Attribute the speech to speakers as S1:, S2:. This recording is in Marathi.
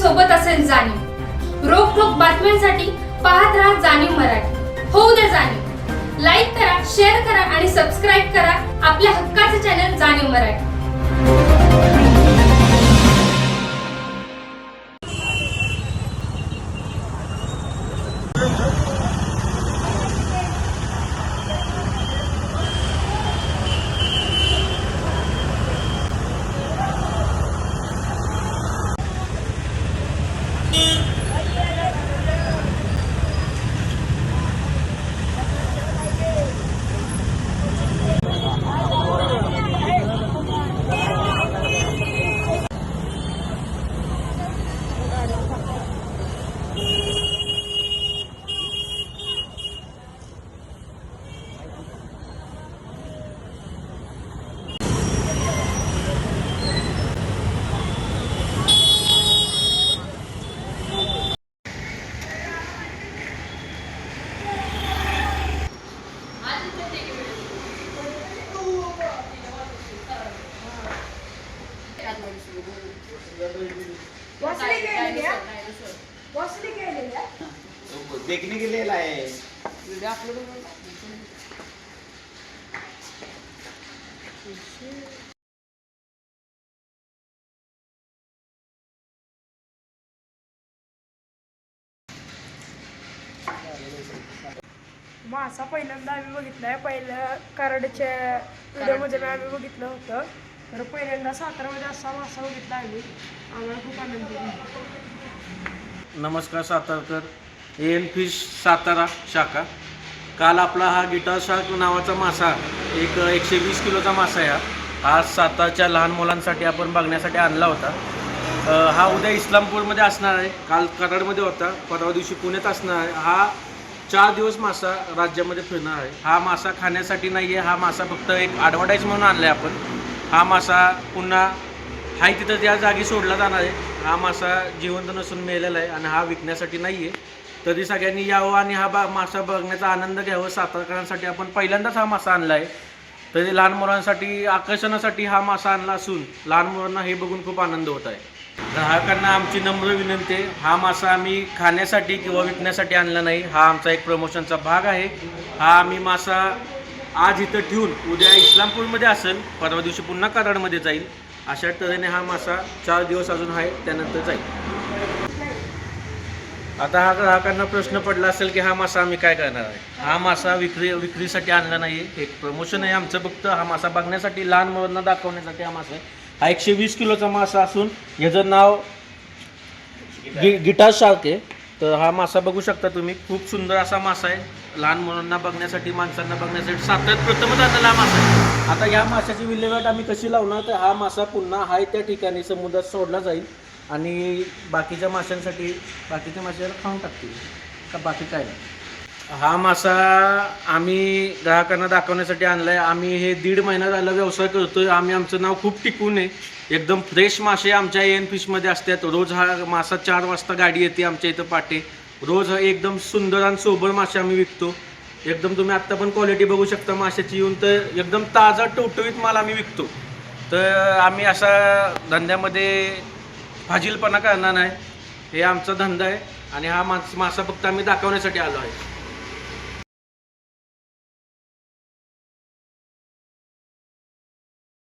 S1: सोबत असेल जाणीव। रोखोक बातम्यांसाठी पाहत राहा जाणीव मराठी। होऊ द्या जाणीव। लाईक करा, शेअर करा आणि सबस्क्राईब करा आपल्या हक्काचे चॅनल जाणीव मराठी।
S2: देखने के लिए लाए
S3: वीडियो अपलोड
S4: मासा पहिल्यांदा आम्ही बघितलाय। पहिल्या कराडच्या व्हिडिओमध्ये आम्ही बघितलं होतं, तर पहिल्यांदा सातारामध्ये असा मासा बघितला आम्ही। आम्हाला खूप आनंद झाला।
S5: नमस्कार सातारकर, एन फिश सातारा शाखा। काल आपला हा गिटार शार्क नावाचा मासा 120 किलोचा मासा आहे। आज सातारच्या लहान मुलांसाठी आपण बघण्यासाठी आणला होता। हा उद्या इस्लामपूरमध्ये असणार आहे, काल कराडमध्ये होता, परवा दिवशी पुण्यात असणार आहे। हा 4 दिवस मासा राज्यामध्ये फिरणार आहे। हा मासा खाण्यासाठी नाही आहे, हा मासा फक्त एक ॲडव्हर्टाईज म्हणून आणला आहे आपण। हा मासा पुन्हा हाय तिथं त्या जागी सोडला जाणार आहे। हा मासा जिवंत नसून मेलेला आहे आणि हा विकण्यासाठी नाही आहे। तरी सगळ्यांनी यावं आणि हा मासा बघण्याचा आनंद घ्यावा। सातारकरांसाठी आपण पहिल्यांदाच हा मासा आणला आहे, तरी लहान मुलांसाठी आकर्षणासाठी हा मासा आणला असून लहान मुलांना हे बघून खूप आनंद होत आहे। ग्राहकांना आमची नम्र विनंती आहे, हा मासा आम्ही खाण्यासाठी किंवा विकण्यासाठी आणला नाही, हा आमचा एक प्रमोशनचा भाग आहे। हा आम्ही मासा आज इथं ठेवून उद्या इस्लामपूरमध्ये असेल, परवा दिवशी पुन्हा कराडमध्ये जाईल। अशा तऱ्हेने हा मासा 4 दिवस अजून आहे, त्यानंतर जाईल। आता हा ग्राहकांना प्रश्न पडला असेल की हा मासा आम्ही काय करणार आहे। हा मासा विक्रीसाठी आणला नाही आहे, एक प्रमोशन आहे आमचं। फक्त हा मासा बघण्यासाठी, लहान मुलांना दाखवण्यासाठी हा मासा आहे। हा 120 किलोचा मासा असून याचं नाव गिटार शार्क आहे। तर हा मासा बघू शकता तुम्ही, खूप सुंदर असा मासा आहे। लहान मुलांना बघण्यासाठी, माणसांना बघण्यासाठी साताऱ्यात प्रथमच आणलेला हा मासा आहे। आता या माशाची विल्हेवाट आम्ही कशी लावणार, तर हा मासा पुन्हा हाय त्या ठिकाणी समुद्रात सोडला जाईल आणि बाकीच्या माशांसाठी बाकीच्या माशाला खाऊन टाकतील का, बाकी काय नाही। हा मासा आम्ही ग्राहकांना दाखवण्यासाठी आणला आहे। आम्ही हे 1.5 महिना झाला व्यवसाय करतो आहे। आमचं नाव खूप टिकून आहे। एकदम फ्रेश मासे आमच्या एन फिशमध्ये असतात। रोज हा मासा 4 वाजता गाडी येते आमच्या इथं पाटे। रोज एकदम सुंदर आणि सोबर मासे आम्ही विकतो। एकदम तुम्ही आत्ता पण क्वालिटी बघू शकता माशाची येऊन, तर एकदम ताजा टवटवीत माल आम्ही विकतो। तर आम्ही असा धंद्यामध्ये फाजीलपणा करणार नाही, हे आमचा धंदा आहे आणि हा मासा फक्त आम्ही दाखवण्यासाठी आलो आहे।